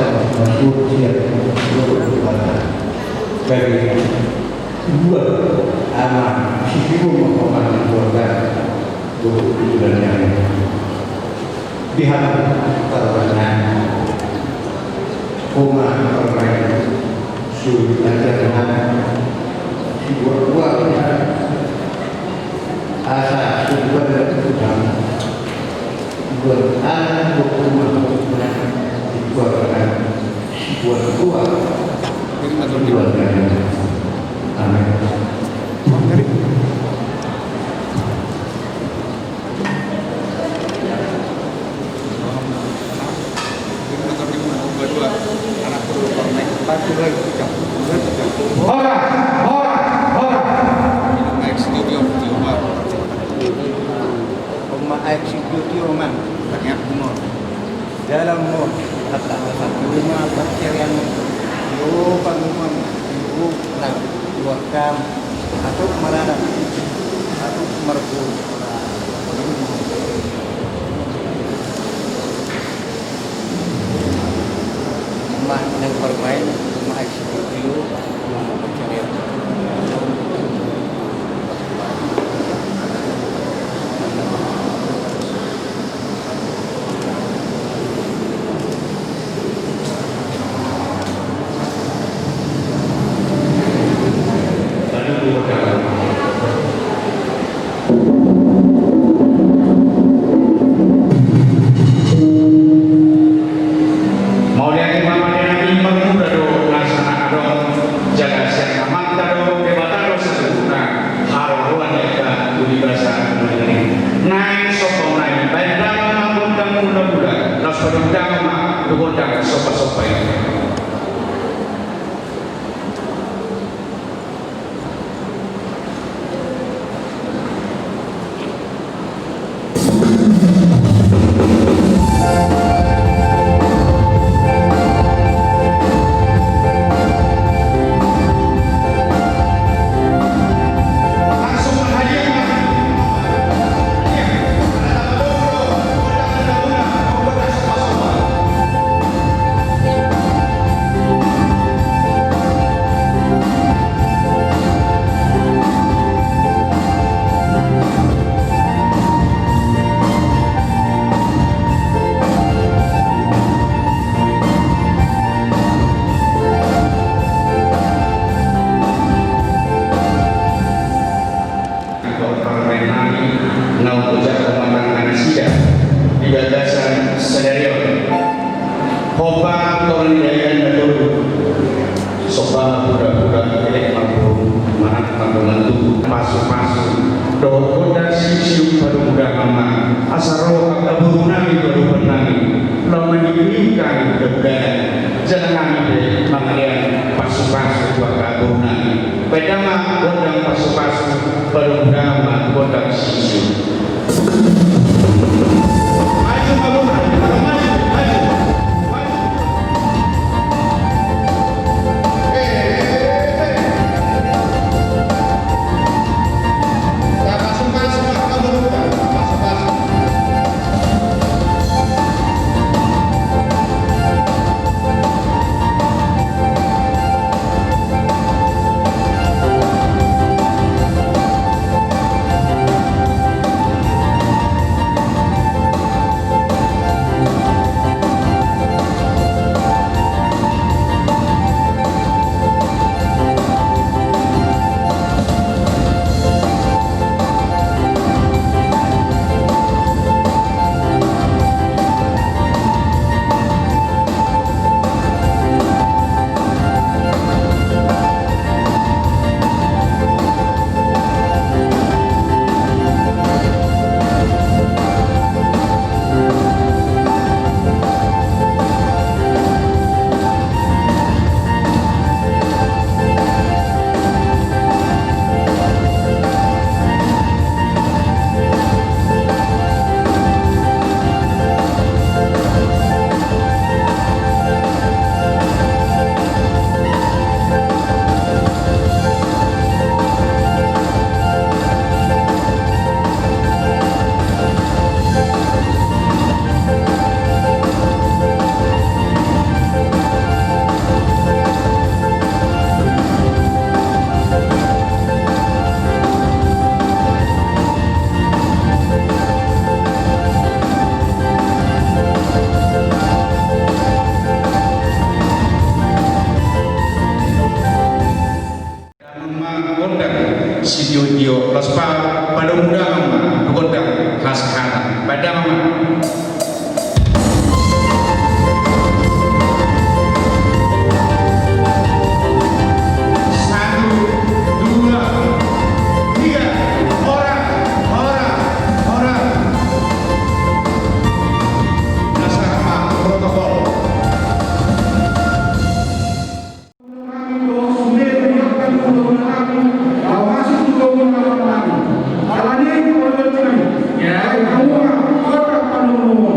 sama-sama siap dari dua anak ibu menghormati keluarga bulan yang pihak terbanyak rumah orang sulit aja dengan dua-duanya asa sumber utama buat anak rumah dikeluarkan buat dua amin. Dalam mo at lima bakterian yo pangumam yo nang wakam atau marana atau marbu mah nang bermain mah eksekutif lima bakterian studio Lospa pada undang gondang Haskara pada mama. Ya, kamu kota Pandowo.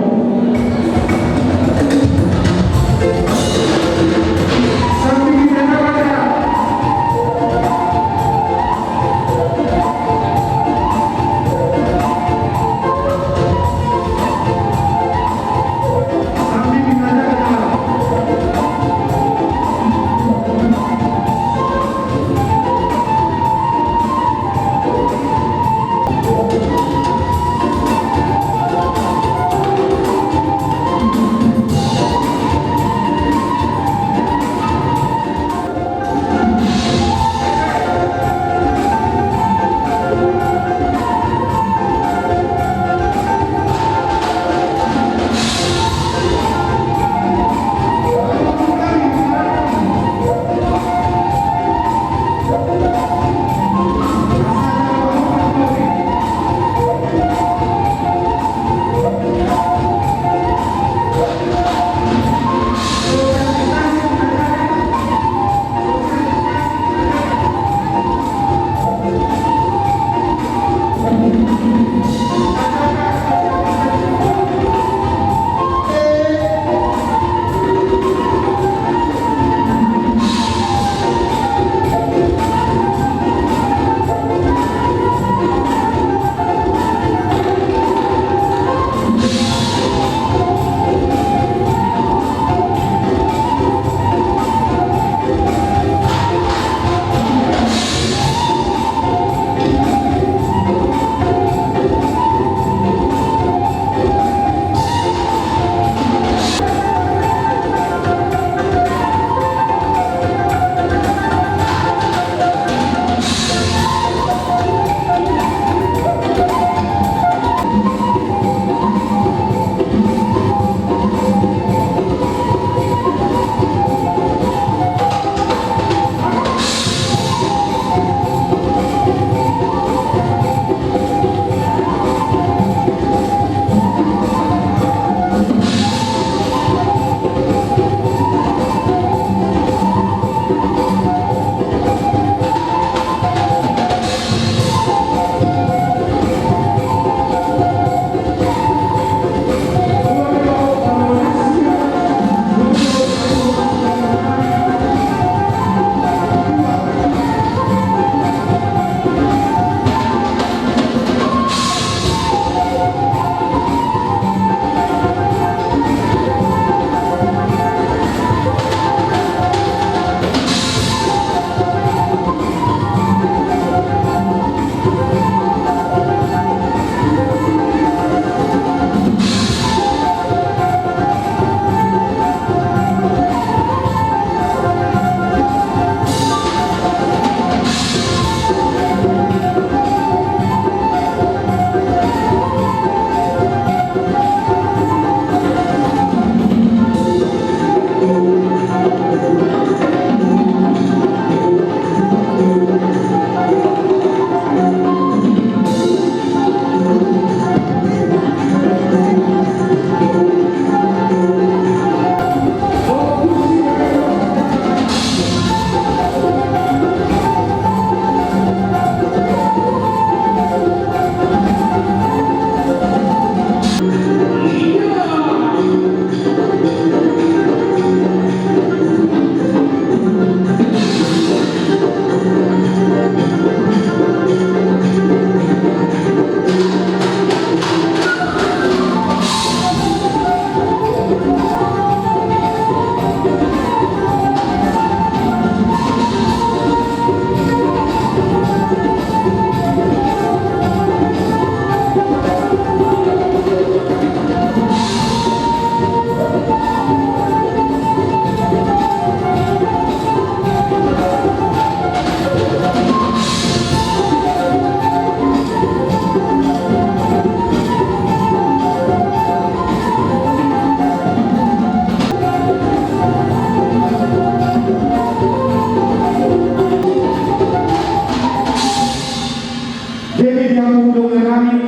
Jadi yang mudong kami,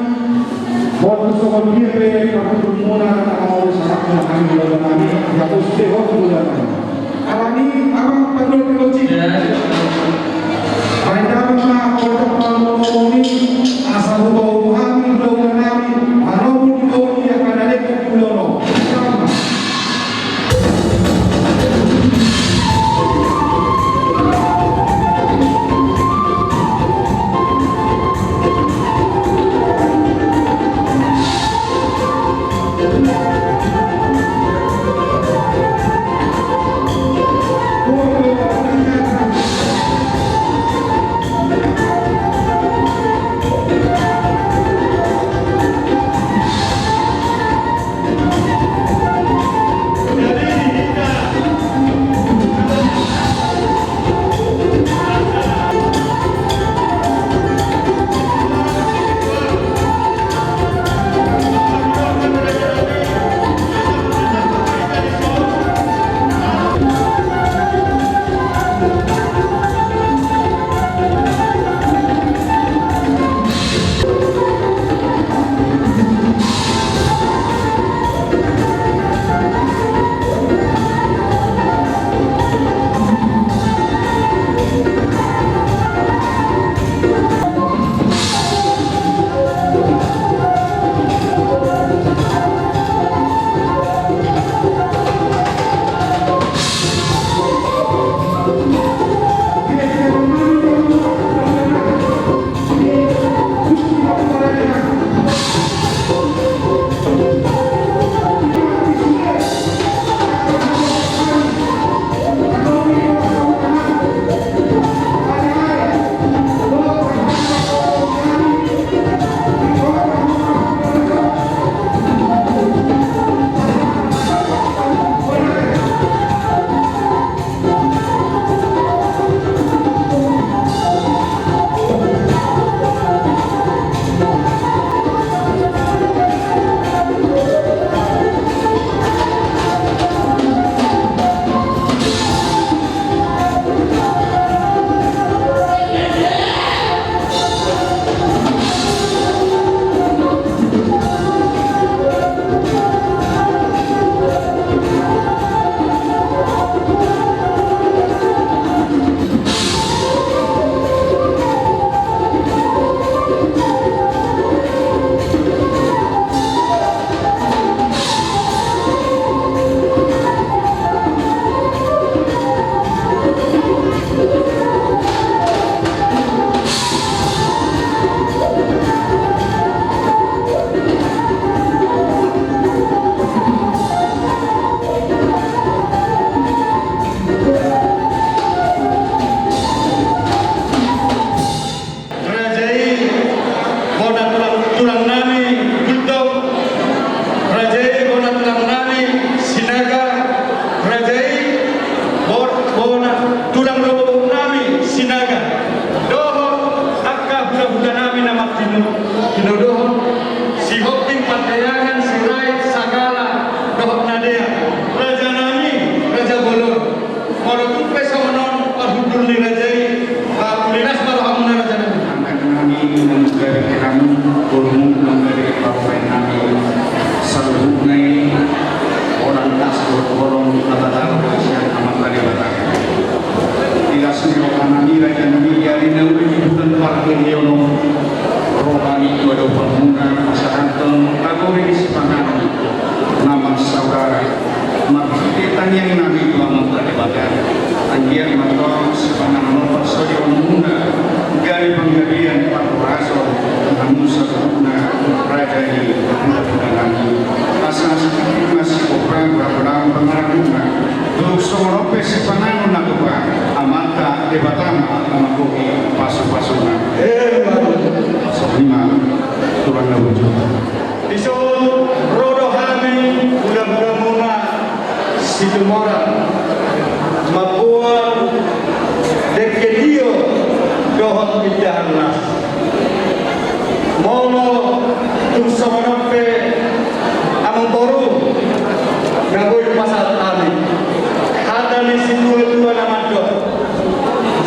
waktu soal dia waktu bermula mau sangat kami mudong kami, yang usai waktu mudong kami. Kami abang perlu logik. Pada masa orang ini asal bau kami mudong kami, kalau mudong yang ada di pulau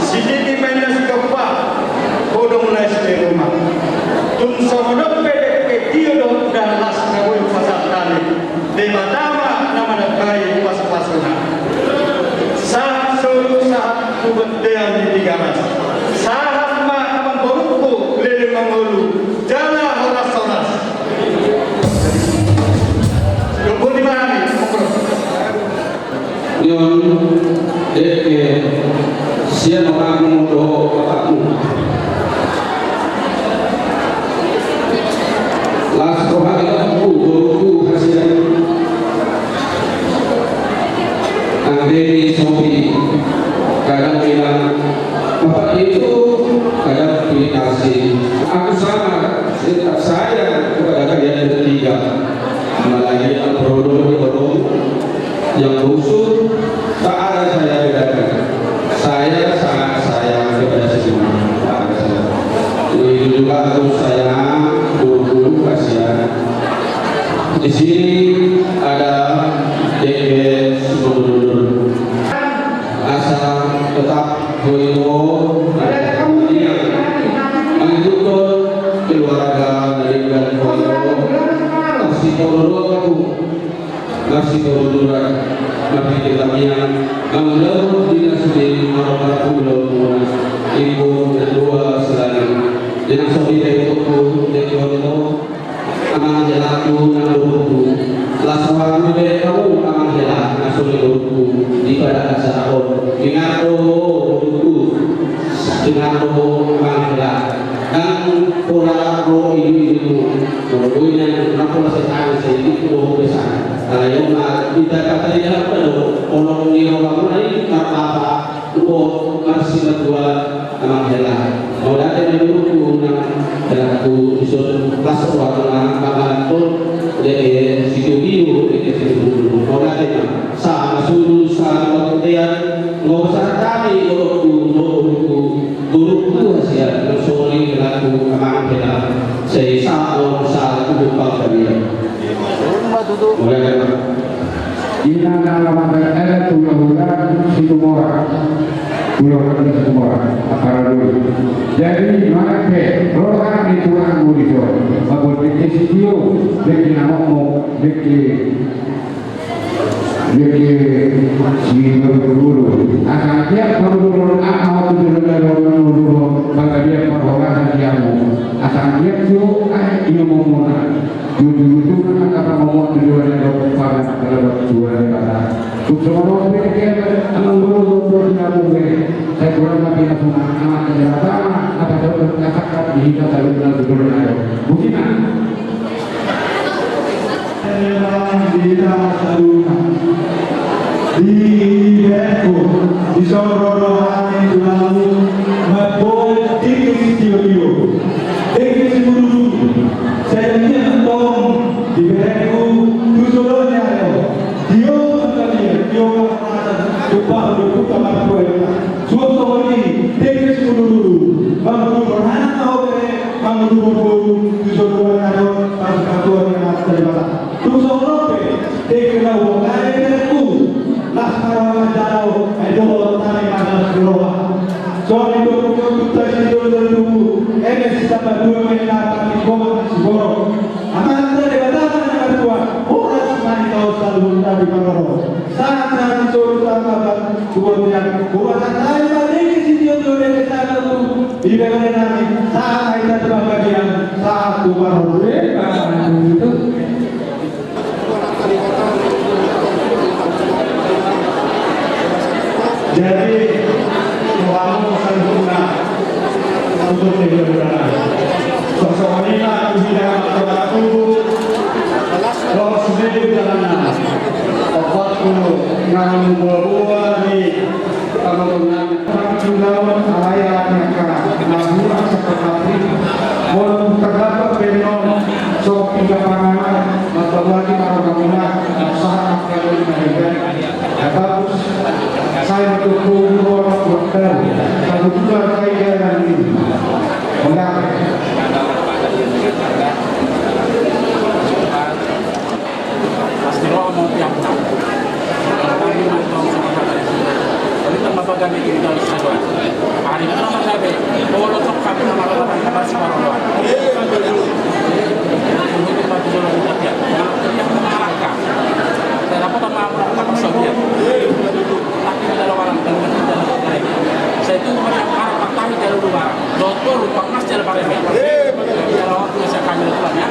Sini di pendas keempat, kodong mulai rumah. begitu juga untuk saya guru-guru kasihan. Di sini ada DPS gubernur asal tetap Boyo mengikutkan keluarga dari Boyo masih koruduran masih kita yang mengeluh dinas di Marokaku belum ibu kedua selain dengan sobi tekoku tekoku amanah jelaku naluku laswamu dari kamu amanah jelah nasuliku di pada asal ingato uruku ingato amanah jelah dan pola roh ini kemudian kenapa sekarang saya itu besar yang kita kata dia apa dong orang di orang lain apa untuk masih berdua amanah jelah mau datang dari uruku dan aku disuruh kelas waktu kapan pun dari situ biru dari situ mau datang sama suruh sama kemudian mau besar kami guruku hasil bersoli laku amanah jelah saya sama salah itu bukan dia mulai Ina nama ada tulang Situmora, tulang Situmora, akar dulu. Jadi mana ke? Orang di tulang murid, bagus di studio, bikin mau bikin si guru. Asal dia guru awal guru bagi dia perhoran dia mau. Asal dia tu ini mau Jujur apa mau tujuan yang pada kalau tujuan pada tujuan orang pikir anggur nyambung saya kurang lagi langsung amat apa kata di kita selalu bilang tujuan ayo buktinya di Beko di Sororohan itu lalu mabon tinggi studio tinggi dulu saya ingin tolong di Beko tu solonya Dio sekali Dio lupa lupa apa suatu ini tinggi dulu bangun berhana tahu bangun dulu tu solonya bangun kantor yang terlibat tu solo tinggi lalu Beko Laskar Jauh, Idol Tani Manas Groha. Soal itu kita hidup dulu. Ini sama dua mendapat di Goman Sigoro. Amanah dari Batam yang kedua, orang semua tahu selalu dari Panoro. Saat disuruh sama kemudian buatan lain balik di sini untuk dari sana tuh di bagian kami. Saat kita terbagian saat Panoro. Jadi kamu sempurna untuk hidup sosok inilah tidak aku kalau sendiri jalanan obatku ngam berbuah di kamunan lawan ayat mereka naburan seperti walau terdapat benon sok tiga panganan atau lagi para kamunan saat kalau diberikan bagus saya mendukung orang dokter satu juga saya nanti enggak pasti roh mau tiap kami mau ini tambah bagan ini kita harus sadar hari ini nama saya kalau sok kami nama orang kita masih orang ini batu bola kita ya yang mengarahkan dan apa nama orang Soviet tapi dalam orang saya itu macam arah patah dari luar dokter lupa mas jalan pakai kalau saya kamera tuan ya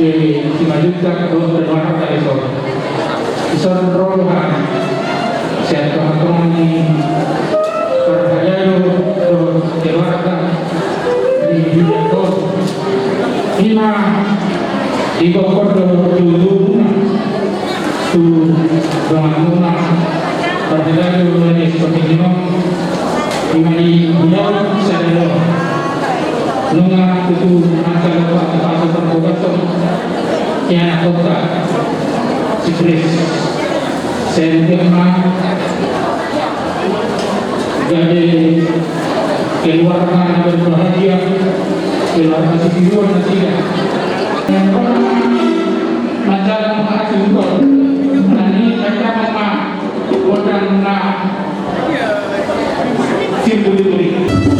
dimajukan untuk berwarna dari Isor Rohan saya teman-teman ini berhajayo berwarna di dunia Ima ibu kodo dulu tu bangun berhajayo dari seperti ini Imani beliau saya nunga itu masa lepas atau terbuka yang kota Cikres saya terima jadi keluarga berbahagia keluarga kehidupan tidak yang macam mengasih juga ini mereka mama kodang na simbol-simbol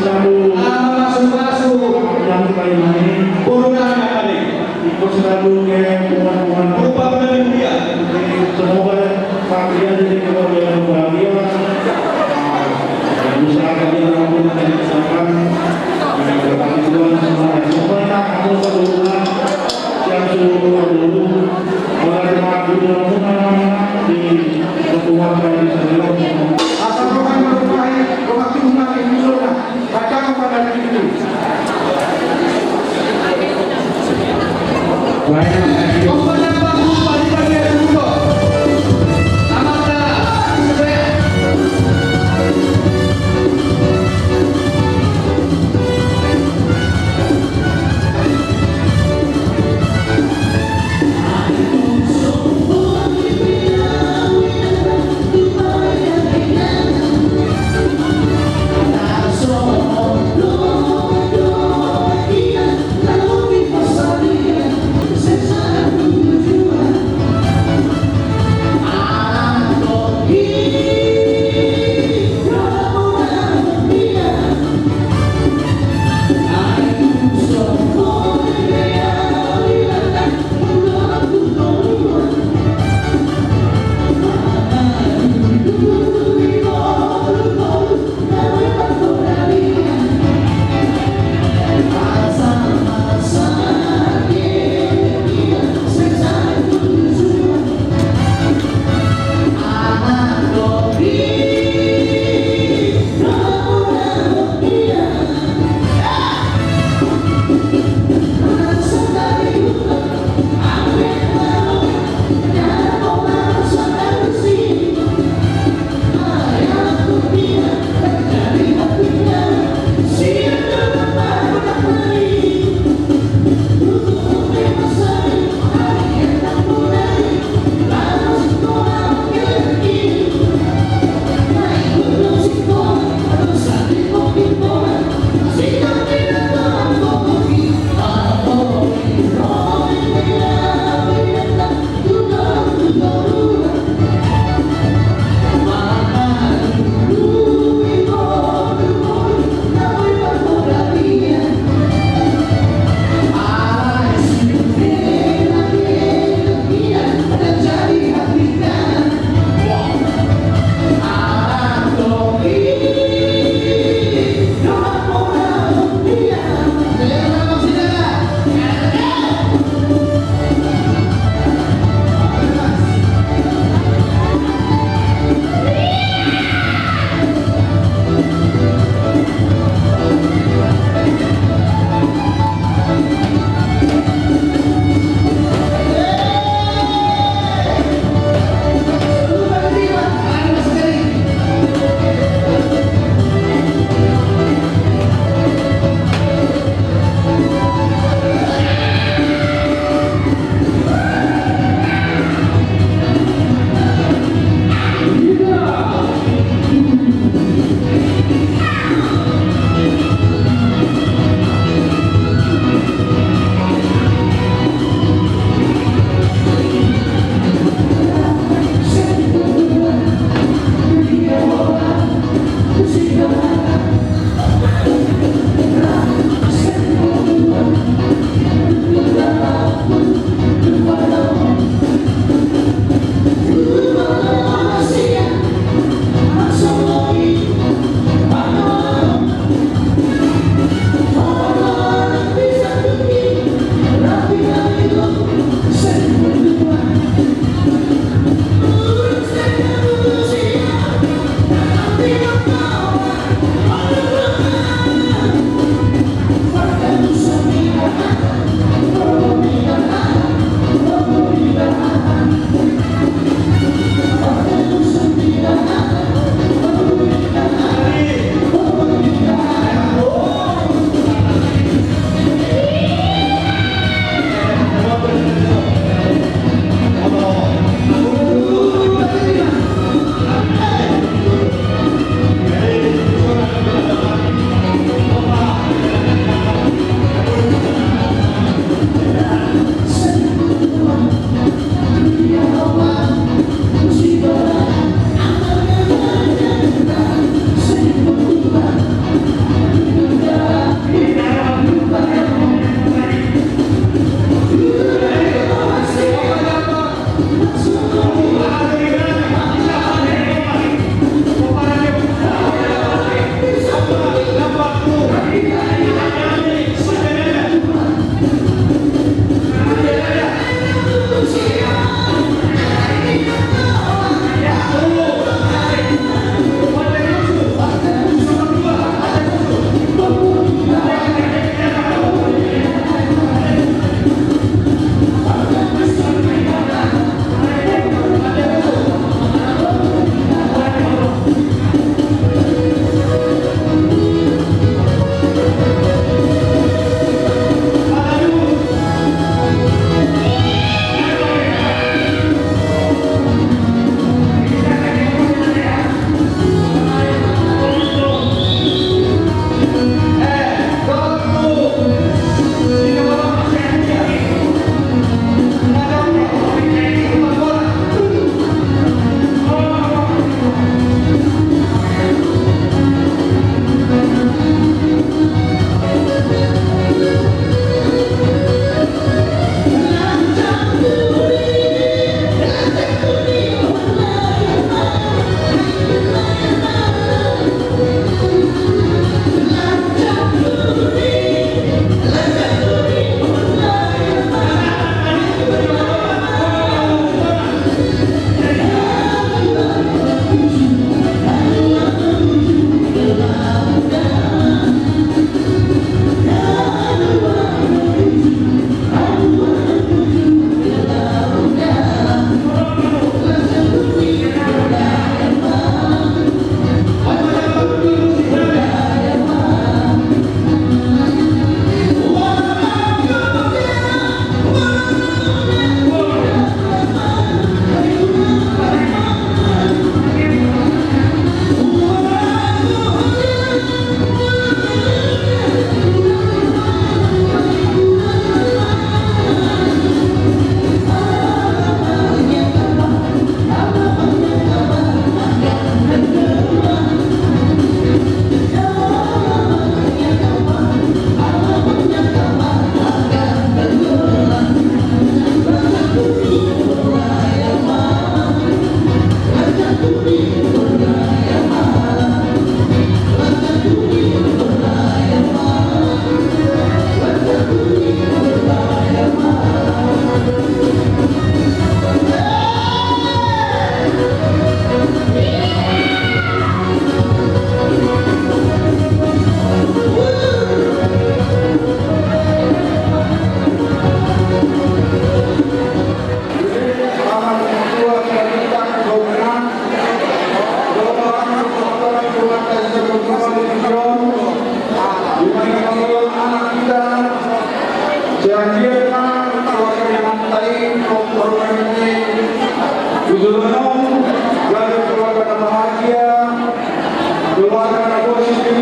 Selalu ini urunan apa nih? Ikut selalu ke pungan-pungan berupa dengan dia. Semoga kalian jadi keluarga yang bahagia. Usahakan dia apapun yang tadi disampaikan. Berkati Tuhan semua. Semuanya kamu kedudukan yang suruh dulu. Mulai maju dalam di pertemuan kali sebelumnya. Asal rokan merupai waktu umat ini sudah baca kepada diri itu.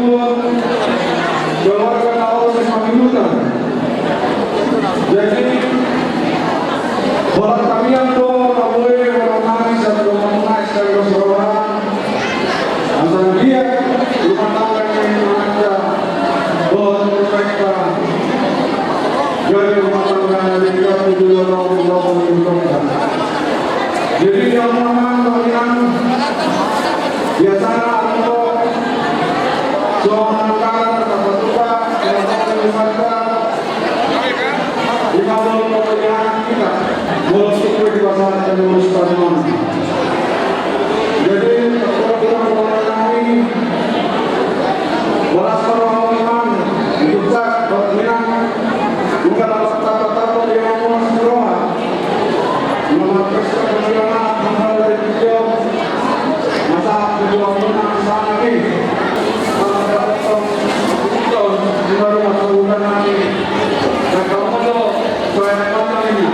pun keluarga tahu semakin muda. Jadi orang kami yang pun boleh menangis dan menangis dari seorang antara dia rumah tangga yang ada buat mereka jadi rumah tangga yang dia tujuh orang. Jadi yang menang biasanya untuk seorang kader dapat lupa yang dimanfaatkan di kawal pemilihan kita mulai sesuai di pasal dan lulus pasangan. Jadi program ini beras permohonan kita berminat bukan dapat tata-tata yang mau seroha memakai pemilihan hal dari video masa kedua menang sana ini kalau dapat tahun baru masa bulan nanti dan kalau mau saya kata ini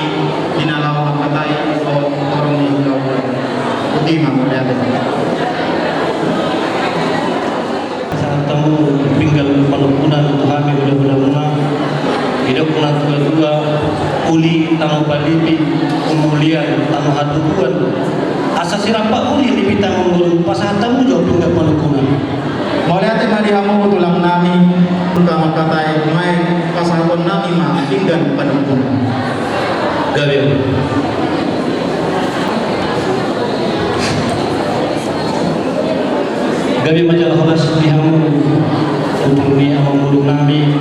nami dinalaw magpatay o orang ni ikaw putih mangkulihat. Saat tamu tinggal penumpunan untuk kami mudah-mudahan hidup dua uli tamu palipi kemuliaan tamu hatuan asa sirapa uli lipita mengguru pasah tamu jauh tinggal penumpunan Maulihat madihamu tulang nami utama katai main pasahon nami mah tinggal penumpunan. Gabriel. Gabi majalah horas dihamu untuk ni amang burung nami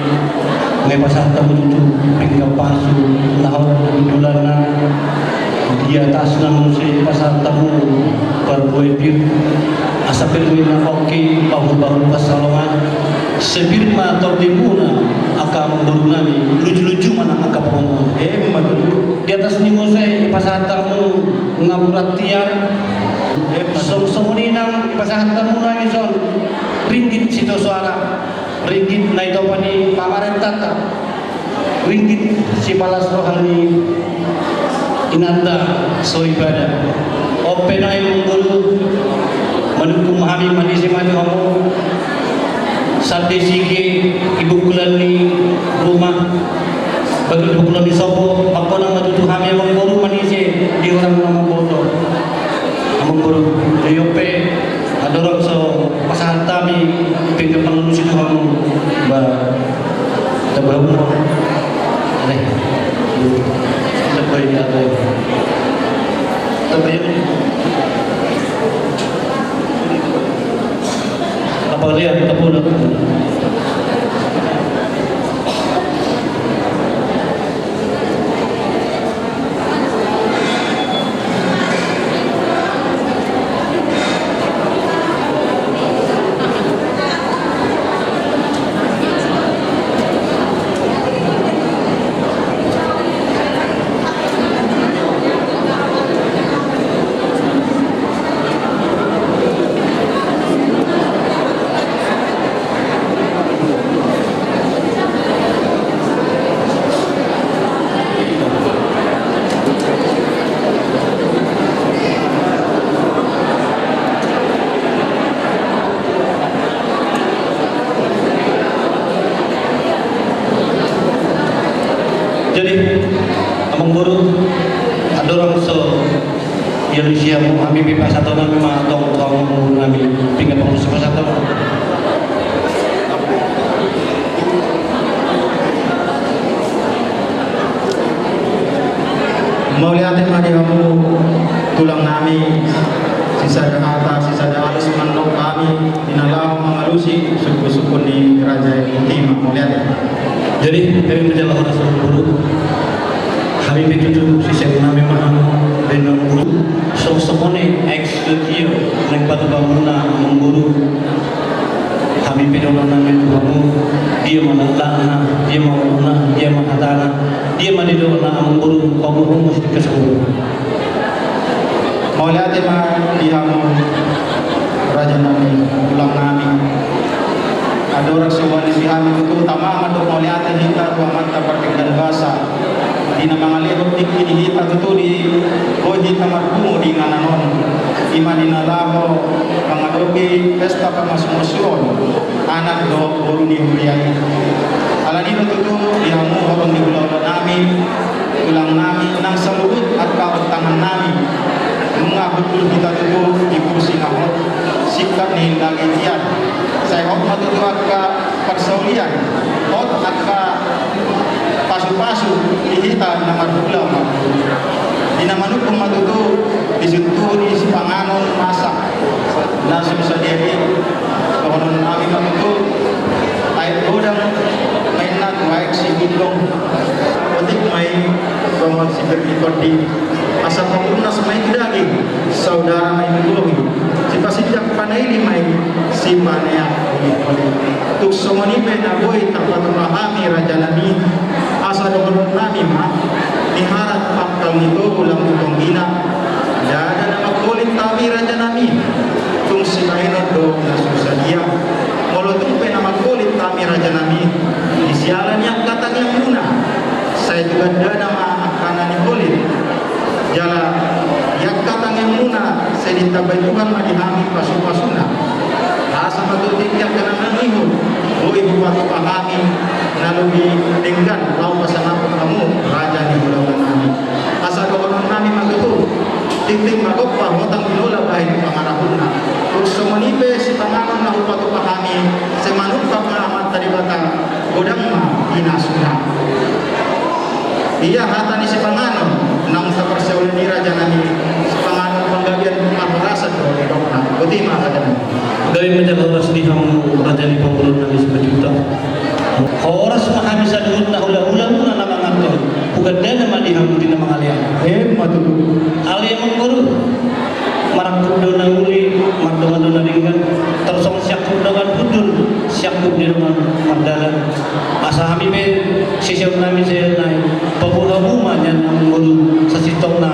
may pasah tamu tutu pinggang pasu lahor dulana di atas namun si pasah tamu perbuai bir asapil wina oke bahu-bahu pasalongan sebirma atau dimuna akan burung nami lucu-lucu mana angka pengomong di atas ni musai pasah tamu ngaburat tiar Semuninang pasahan tamu nami son ringgit sito suara ringgit na ito pa ni pamaret tata ringgit si palas rohani inanda so ibadah open ay munggulu manukung mahami manisi mani kamu sabde sige ibukulan ni rumah bagi ibukulan ni sobo ako nang matutu kami amang buru manisi di orang nama boto guru DOP ada orang so pasangan kami pinggir pengelus itu kamu terberapa terbaik ada terbaik apa dia kita pun jadi amang guru ada orang so yang siap kami pipa satu nama memang tong kami pinggir pengurus satu mau lihat madihamu tulang nami sisa harta sisa halus mandok kami dinalau mengalusi suku-suku di kerajaan putih mau lihat. Jadi kami menjalankan rasa guru kami begitu sisa nami maham dengan guru semuanya eksklusif neng batu bangunan mengguru kami pedoman nami kamu dia menentang dia mau dia mengatakan dia menidurkan mengguru kamu mesti kesebut mau lihat dihamu raja nami tulang nami ada orang sebuah disihan itu utama mandok mau lihat hita dua mata pertinggal bahasa di nama ngalibut tinggi di hita itu di hoji tamarkumu di ngananon ima dinalaho pangadogi pesta pamasumusun anak do boru di huliai ala di itu dihamu orang di pulau nami tulang nami nang seluruh atau tangan nami mengabetul kita itu di kursi ngahot sikap nih lagi tiap saya hormat itu akka persaulian hot akka pasu-pasu dihita nama ulama di nama nukum matutu disuturi panganon masak langsung sendiri kawan kami matutu air godang mainan baik si gudong otik main kawan si berikodi asal pengurna semain lagi saudara main dulu si pasti tidak panai main si manea tuk somoni bena boy tapat memahami raja nabi asal dokter nabi mah diharap pakal itu ulang utong gina ada nama kulit tabi raja nabi tung si maino do susah dia kalau tumpe nama kulit tabi raja nabi di siaran yang katanya muna saya juga ada nama kanan bayi Tuhan madihami pasu-pasuna. Asa matutiyak ka ng nanihon. O ibu batu kami nalubi denggan lau pasanapot kamu raja ni bulan nami. Asa doon nami magutu. Titik magoppa hotang binola bahid pangarahuna. Terus semanipe si panganon na upatu kami semanut pamamat tadi bata godang ma inasuna. Iya hatani si panganon nang sa perseolan ni raja nami si panganon panggabian marasa do dokna. Buti ma raja nami. Gawin menjaga oras di kamu raja ni pangulun nami sebejuta. Oras kami sadut na ulang-ulang na namangatol. Bukan dia nama dihamudi na mga alian. Matutu. Alian mengguru. Marakut do na uli, magdungan do na ringgan. Tersong siyakup dengan budul, siyakup di rumah magdalan. Asa kami be sisiyaw namin sa nai. Pabula-buma niyan ang mengguru sa sitong na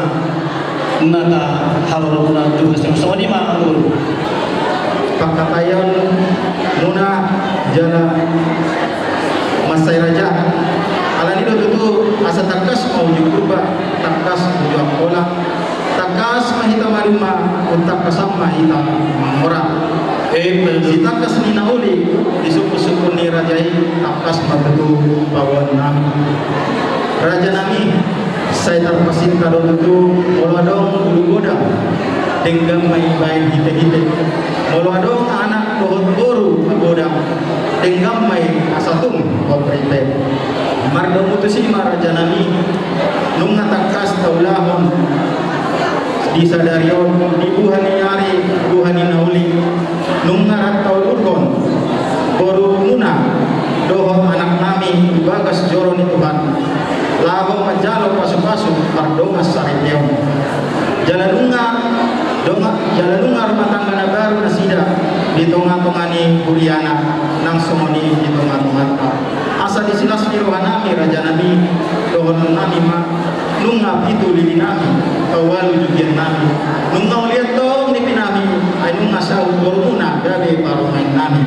nata harurong na tugas. Sama di mga mengguru. Pakatayan muna jana masai raja ala nido tutu asa takas mau jurba takas ujo akola takas mahita marima untak kasam mahita mangora si takas ni nauli disuku-suku ni rajai takas matutu bawan nami raja nami saya terpasin kado tutu oladong ulu goda denggam mai bain hite-hite moladong anak dohot boru goda denggam mai asatung koprite mardo mutusi raja nami nung ngatakas taulahon di sadarion di buhani nyari buhani nauli nung ngarat taulurgon boru muna dohot anak nami bagas joro ni Tuhan laho majalo pasu-pasu mardongas sariteon jalan lunga rumah tangga na baru na sida di tongah-tongah ni Kuriana nang sumoni di tongah-tongah asa di silas ni rohanami raja nami dohon nami ma lunga pitu lili nami kawalu jugian nami lunga uliat tong ni pinami ay lunga sa uruna gabe parumain nami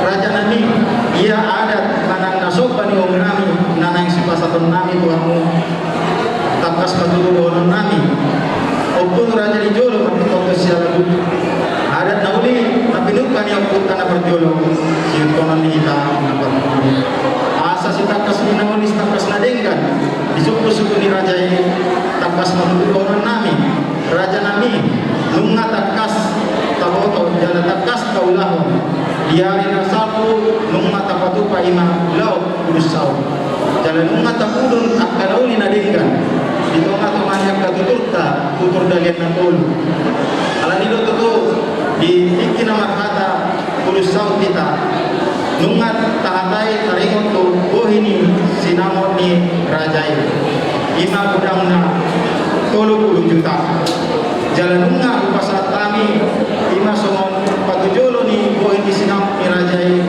raja nami ia adat manang nasoba ni om nami nanang sipasaton nami tuamu takas matulungan nami Opun raja di jolo mati siapa adat nauli napinukan yang putan berjolo siutonan kita asa si takas ni nauli takas nadenggan disuku-suku ni raja ini takas matulungan nami raja nami lunga takas taboto jala takas taulahon diari nasapu lunga tapatupa ima lau kudusau jala lunga tapudun akkalauli nadenggan di tengah-tengah yang katuturta tutur dalian nakul ala nido tutu di ikina marhata kulusau kita nungat tahatai taringon tu bohini sinamon ni rajai ima budangna 30 juta jalan nunga upasat kami ima somon patujolo ni bohini sinamon ni rajai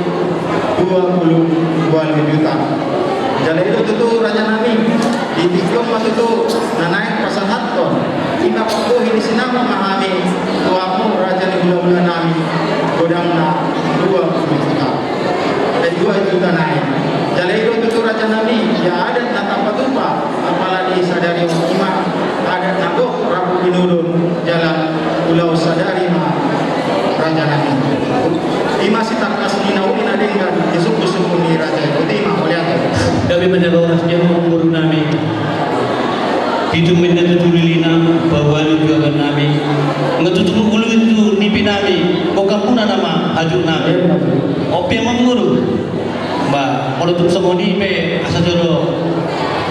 22 juta jalan itu tutu raja nami di tikom matutu nanaik pasangat kon ina panggo hindi sinama mahami tuamu raja ni bulan nami godang na 2 juta dan 2 juta naik jalan itu tutu raja nami ya adat na tapatupa apalagi sadari ima adat na do rabu binulun jalan pulau sadari ma raja nami ima si takas ni nauli na denggan disuku-suku ni raja itu ima melihat kami menjaga oras dia mengguru nami itu menjadi tulilina bahwa juga nami ngetutup ulu itu nipi nami kokapuna nama hajuk nami opi mengguru mbak menutup semua nipe asa joro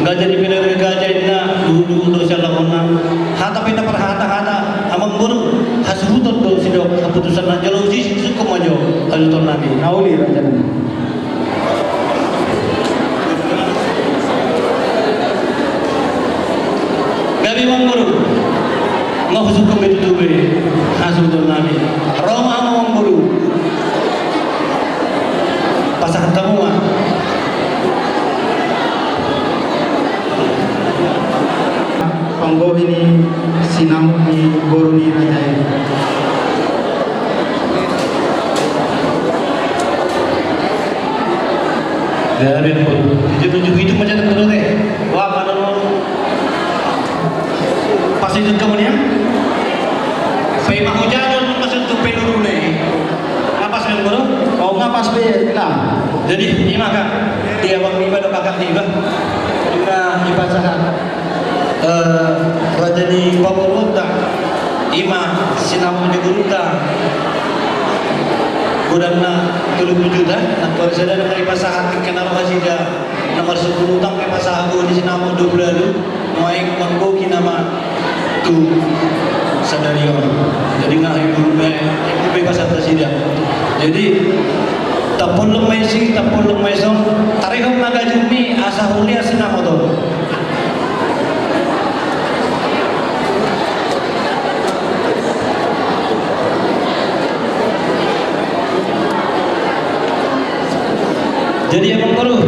nggak jadi benar gajah na dulu dosa lakonan hata pina perhata amang guru hasurutot do sidok keputusan na jalo uji suku majo hajuton nami nauli raja nami Gabi mangguru ngahusukum itu tube hasuruton nami Roma mangguru pasangan kamu mah panggo ini sinam ni guru ni raja dari pun tujuh itu macam terus deh wah mana lo pasti itu kemudian Jadi ima kak, dia bang iba do kakak iba, dengan iba sahat. Raja di Papua ima sinamu di Guruta, gudangna 30 juta. Nah kalau saya dari pasahan kenal masih ada nomor 10 utang ke pasahan di sinamu 20 lalu, mau mengkoki nama tu sadarion. Jadi nggak ibu bebas atas tidak. Jadi tapon lemai sih, tapon lemai song. Tarikam naga jumi asa hulia sinamo to. Jadi emang baru.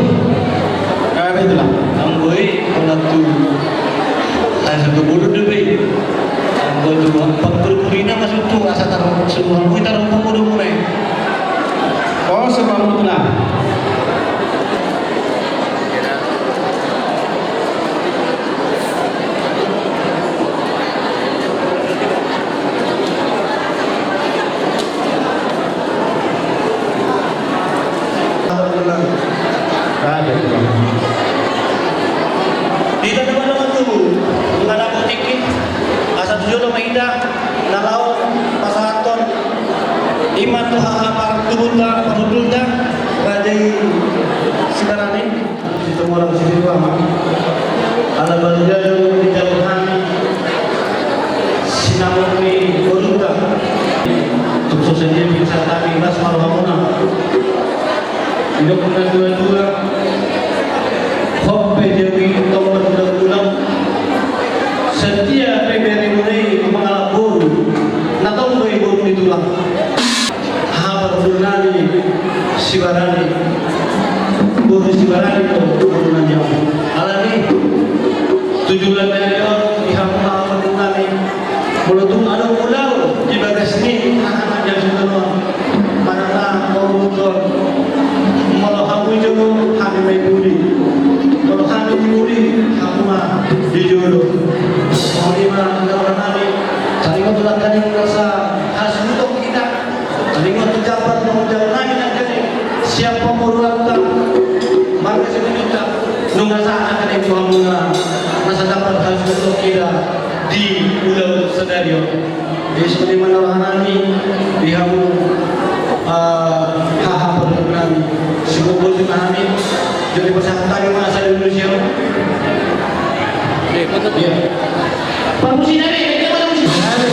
Itulah. Anggoi kalau tu ada keburu deh. Anggoi tu 40 kurina masuk tu asa taruh semua anggoi taruh keburu mulai. Oh, sebab itulah. Di teman-teman tu, mengenai bukti asal tujuh maida, nalau pasaton, iman tu hal turunlah, perudulnya, rajai sibarani, itu orang sini dua mak, ala banjir di jauhan, sinamuni perudulnya, untuk sendiri bisa kami ras marhamuna, hidup dengan dua-dua. Hope jadi nomor bulan setia PBR mulai mengalabur natong mulai buru itulah habar bunani sibarani buru sibarani itu buru nanjau alani 7 bulan yang dihampa habar bunani mulutung ada pulau di bagas ini anak yang sudah mana mau muncul malah hamu jono hami mai budi kalau kami muri hamma di jodoh kami mana orang kami cari kebetulan kami merasa khas untuk kita cari kebetulan mau jalan lagi nanti siapa meruatkan maka sebenarnya nunggu saat akan itu hamuna masa dapat khas untuk kita di pulau Sedario di seperti mana orang kami di hamu haha berkenan syukur kami jadi pesan tadi masa Indonesia. Ya. Pak Musinari, dia mana Musinari?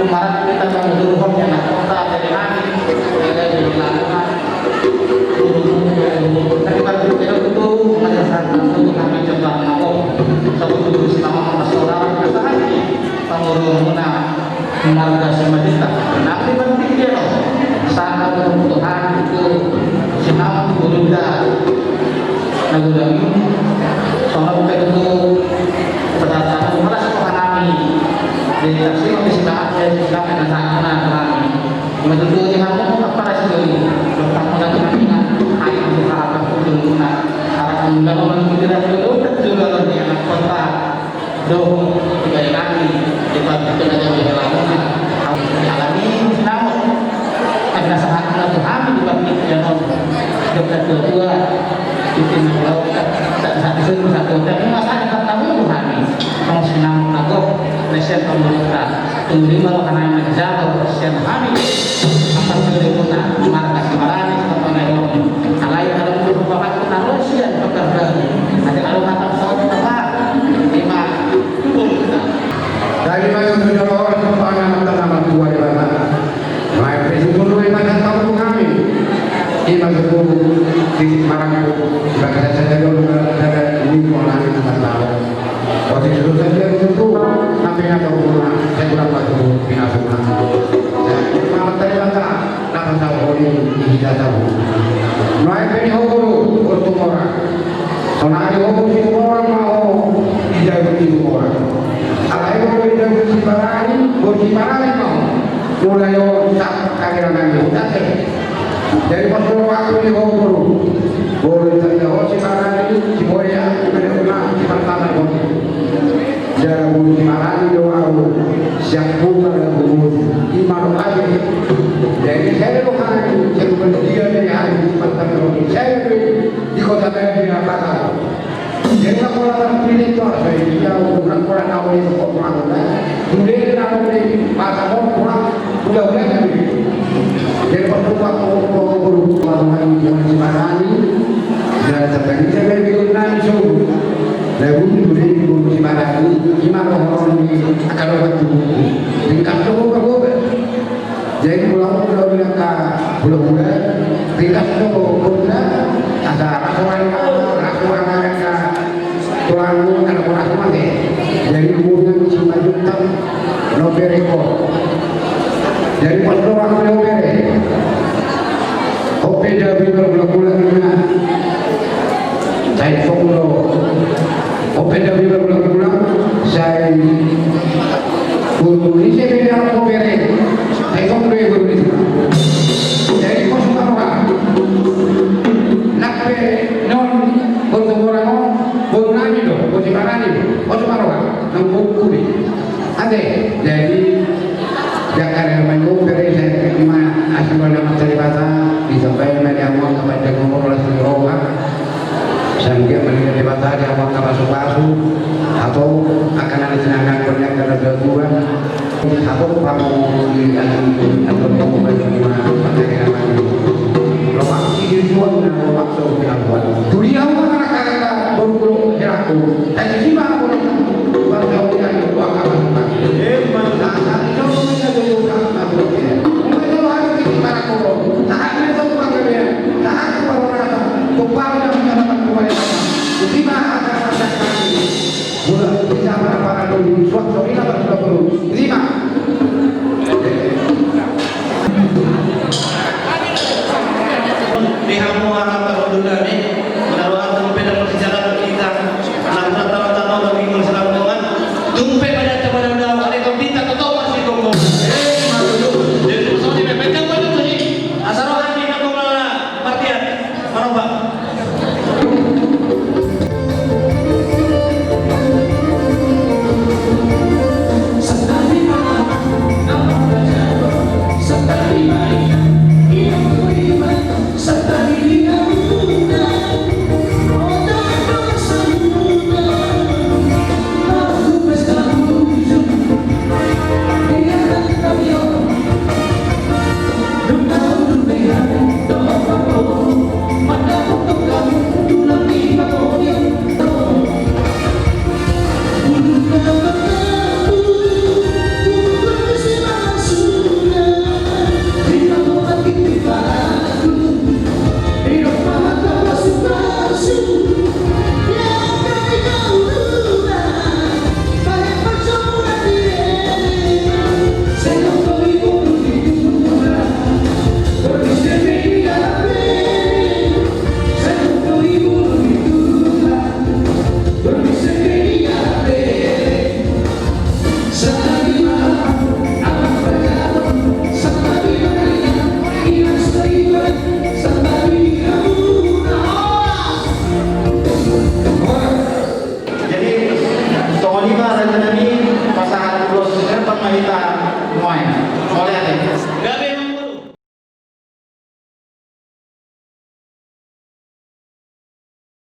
Kemarin kita mengudur yang kota dari kami, dari Laluan, tapi pada kita itu menyarankan untuk kami coba ngomong satu dulu selama masalah kesalahan pengurusnya marga semadita. Nanti penting dia loh, saat kebutuhan itu senang berudah, lagu-lagu, soalnya bukan itu perkataan malas kami. Jadi taksi masih sedang ada dengan sana kami. Menurut dia kamu apa rasanya? Bertemu dengan kami untuk harap untuk guna harap mengundang orang kita dulu juga di anak kota. Doh tiga kami debat kita ada di dalamnya. Alami namun ada saat kita kami juga tidak debat kedua itu kalau tak satu tapi masa kita tahu kami kalau senang aku nasihat pemerintah tunggu kalau karena menjauh sen kami apa sebetulnya marga semarani atau naik alai kalau untuk bapak kita Rusia pekerja ada kalau kata soal apa lima dari masa sudah orang kepanjangan nama tua di mana mulai presiden mulai pada tahun kami di masa di Semarang bahkan saya dulu ada ini orang yang tahu waktu itu saya itu nampaknya kalau saya kurang tahu binasuna saya malah tadi bangga nama tahu ini tidak tahu mulai dari hulu untuk orang soalnya hulu itu orang mau tidak begitu orang mulai tak kalian tak dari waktu waktu di Bogor boleh saja si Marani si Boya benar si Martana jarang bulu si Marani doa siap bunga dan bulu imam aja jadi saya bukan cerita dia dari hari si Martana saya di kota Medan apa jadi kalau orang pilih itu saya bukan orang awal itu kok orang kemudian ada di pasar orang udah kan jadi waktu berhubungan dengan si Marani dan terjadi saya bilang so lalu kemudian si Marani gimana orang ini akan waktu tingkat itu berubah jadi pulau bilang ke pulau-pulau tingkat itu berubah ada rasuan mereka tuan kalau rasuan deh jadi kemudian si Majutan Nobereko jadi waktu orang Nobere Opeda bilang bulan-bulan saya